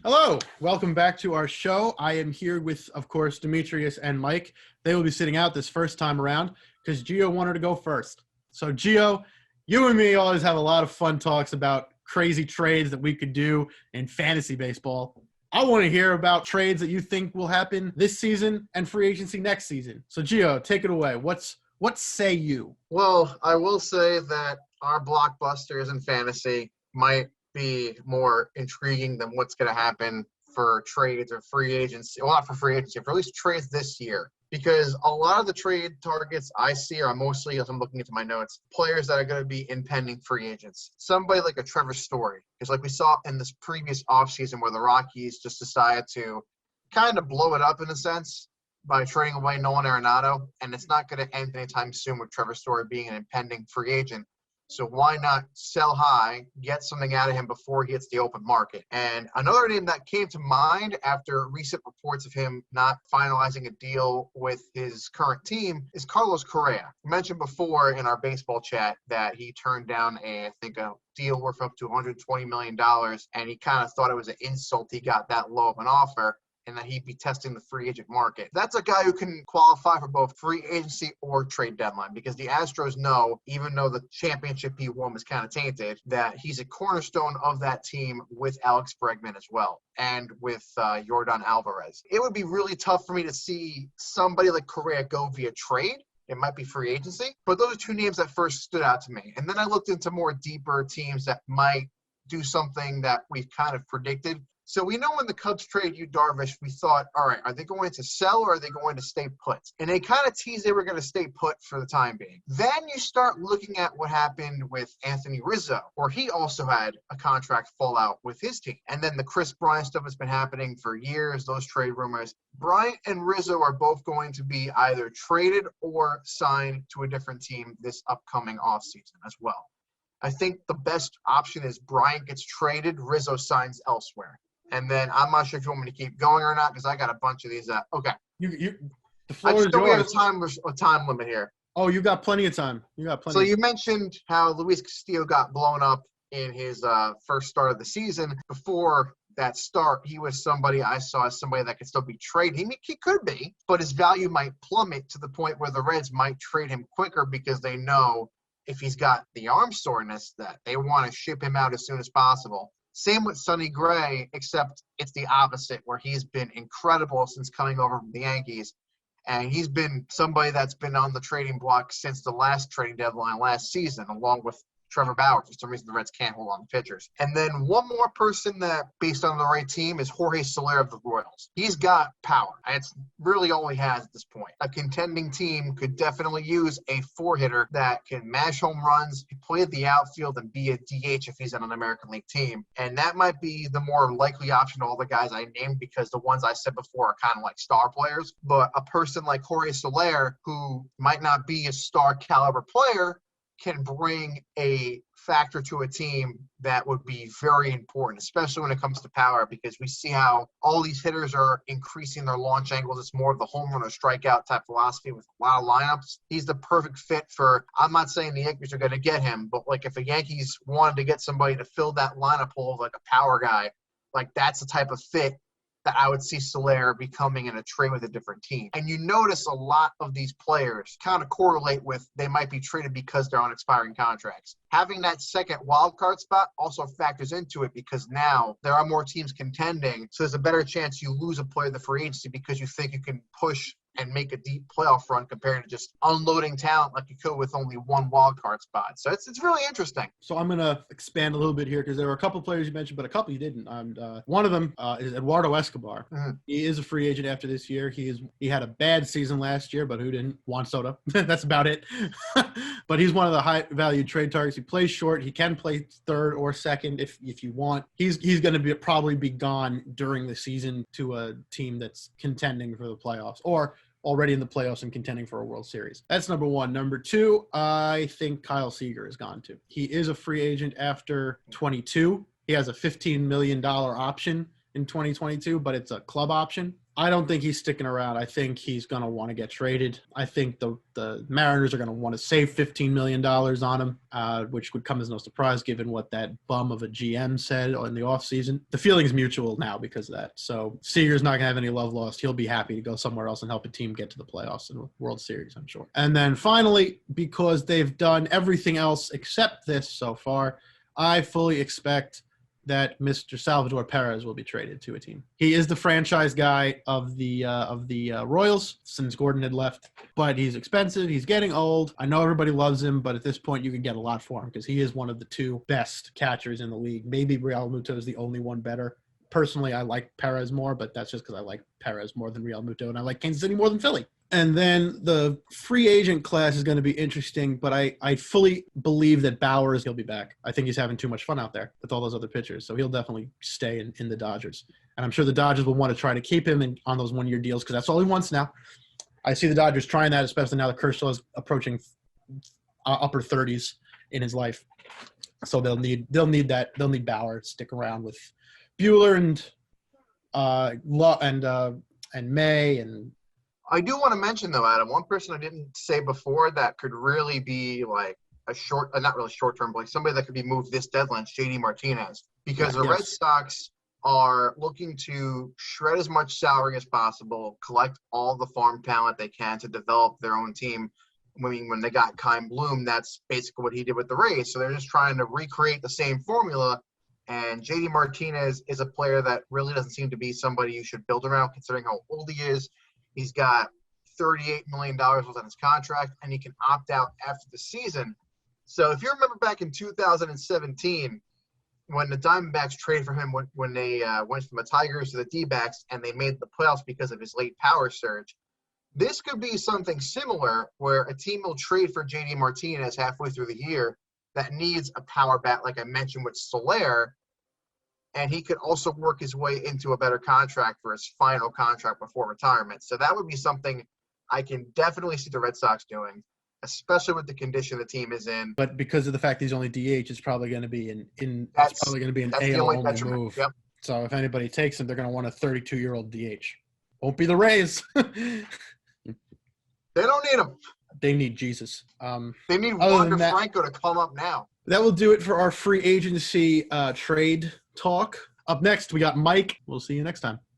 Hello, welcome back to our show. I am here with, of course, Demetrius and Mike. They will be sitting out this first time around because Gio wanted to go first. So, Gio, you and me always have a lot of fun talks about crazy trades that we could do in fantasy baseball. I want to hear about trades that you think will happen this season and free agency next season. So, Gio, take it away. What say you? Well, I will say that our blockbusters in fantasy might be more intriguing than what's going to happen for trades or free agency. Well, not for free agency, for at least trades this year. Because a lot of the trade targets I see are mostly, as I'm looking into my notes, players that are going to be impending free agents. Somebody like a Trevor Story. Because like we saw in this previous offseason where the Rockies just decided to kind of blow it up in a sense by trading away Nolan Arenado, and it's not going to end anytime soon with Trevor Story being an impending free agent. So why not sell high, get something out of him before he hits the open market? And another name that came to mind after recent reports of him not finalizing a deal with his current team is Carlos Correa. I mentioned before in our baseball chat that he turned down a deal worth up to $120 million, and he kind of thought it was an insult he got that low of an offer, and that he'd be testing the free agent market. That's a guy who can qualify for both free agency or trade deadline, because the Astros know, even though the championship he won was kind of tainted, that he's a cornerstone of that team with Alex Bregman as well, and with Yordan Alvarez. It would be really tough for me to see somebody like Correa go via trade. It might be free agency, but those are two names that first stood out to me. And then I looked into more deeper teams that might do something that we've kind of predicted. So we know when the Cubs trade Yu Darvish, we thought, all right, are they going to sell or are they going to stay put? And they kind of teased they were going to stay put for the time being. Then you start looking at what happened with Anthony Rizzo, where he also had a contract fallout with his team. And then the Chris Bryant stuff has been happening for years, those trade rumors. Bryant and Rizzo are both going to be either traded or signed to a different team this upcoming offseason as well. I think the best option is Bryant gets traded, Rizzo signs elsewhere. And then I'm not sure if you want me to keep going or not, because I got a bunch of these. Okay. The I floor just is know we have yours. a time limit here. Oh, you got plenty of time. So you mentioned how Luis Castillo got blown up in his first start of the season. Before that start, he was somebody I saw as somebody that could still be traded. He could be, but his value might plummet to the point where the Reds might trade him quicker because they know if he's got the arm soreness that they want to ship him out as soon as possible. Same with Sonny Gray, except it's the opposite, where he's been incredible since coming over from the Yankees. And he's been somebody that's been on the trading block since the last trading deadline last season, along with Trevor Bauer. For some reason, the Reds can't hold on to pitchers. And then one more person that, based on the right team, is Jorge Soler of the Royals. He's got power. That's really all he has at this point. A contending team could definitely use a four-hitter that can mash home runs, play at the outfield, and be a DH if he's on an American League team. And that might be the more likely option to all the guys I named, because the ones I said before are kind of like star players. But a person like Jorge Soler, who might not be a star caliber player, can bring a factor to a team that would be very important, especially when it comes to power, because we see how all these hitters are increasing their launch angles. It's more of the home run or strikeout type philosophy with a lot of lineups. He's the perfect fit for, I'm not saying the Yankees are going to get him, but like if the Yankees wanted to get somebody to fill that lineup hole of like a power guy, like that's the type of fit that I would see Soler becoming in a trade with a different team. And you notice a lot of these players kind of correlate with they might be traded because they're on expiring contracts. Having that second wild card spot also factors into it, because now there are more teams contending. So there's a better chance you lose a player in the free agency because you think you can push and make a deep playoff run compared to just unloading talent like you could with only one wild card spot. So it's really interesting. So I'm going to expand a little bit here, because there were a couple of players you mentioned, but a couple you didn't. One of them is Eduardo Escobar. Mm-hmm. He is a free agent after this year. He had a bad season last year, but who didn't? Juan Soto. That's about it. But he's one of the high-value trade targets. He plays short. He can play third or second if you want. He's going to probably be gone during the season to a team that's contending for the playoffs, or already in the playoffs and contending for a World Series. That's number one. Number two, I think Kyle Seager is gone too. He is a free agent after 22. He has a $15 million option in 2022, but it's a club option. I don't think he's sticking around. I think he's going to want to get traded. I think the Mariners are going to want to save $15 million on him, which would come as no surprise given what that bum of a GM said in the offseason. The feeling's mutual now because of that. So Seager's not going to have any love lost. He'll be happy to go somewhere else and help a team get to the playoffs and World Series, I'm sure. And then finally, because they've done everything else except this so far, I fully expect that Mr. Salvador Perez will be traded to a team. He is the franchise guy of the Royals since Gordon had left, but he's expensive. He's getting old. I know everybody loves him, but at this point you can get a lot for him because he is one of the two best catchers in the league. Maybe Real Muto is the only one better. Personally, I like Perez more, but that's just because I like Perez more than Real Muto, and I like Kansas City more than Philly. And then the free agent class is going to be interesting, but I fully believe that Bauer he'll be back. I think he's having too much fun out there with all those other pitchers, so he'll definitely stay in the Dodgers. And I'm sure the Dodgers will want to try to keep him on those one-year deals because that's all he wants now. I see the Dodgers trying that, especially now that Kershaw is approaching upper 30s in his life. So they'll need that. They'll need Bauer to stick around with Buehler and May and. I do want to mention, though, Adam, one person I didn't say before that could really be like a not really short-term, but like somebody that could be moved this deadline is JD Martinez. Because the Red Sox are looking to shred as much salary as possible, collect all the farm talent they can to develop their own team. I mean, when they got Kyle Bloom, that's basically what he did with the Rays. So they're just trying to recreate the same formula. And JD Martinez is a player that really doesn't seem to be somebody you should build around considering how old he is. He's got $38 million on his contract, and he can opt out after the season. So if you remember back in 2017, when the Diamondbacks traded for him when they went from the Tigers to the D-backs and they made the playoffs because of his late power surge, this could be something similar where a team will trade for J.D. Martinez halfway through the year that needs a power bat like I mentioned with Soler, and he could also work his way into a better contract for his final contract before retirement. So that would be something I can definitely see the Red Sox doing, especially with the condition the team is in. But because of the fact he's only DH, it's probably going to be an AL only move. Yep. So if anybody takes him, they're going to want a 32-year-old DH. Won't be the Rays. They don't need him. They need Jesus. They need Wander Franco to come up now. That will do it for our free agency trade talk. Up next, we got Mike. We'll see you next time.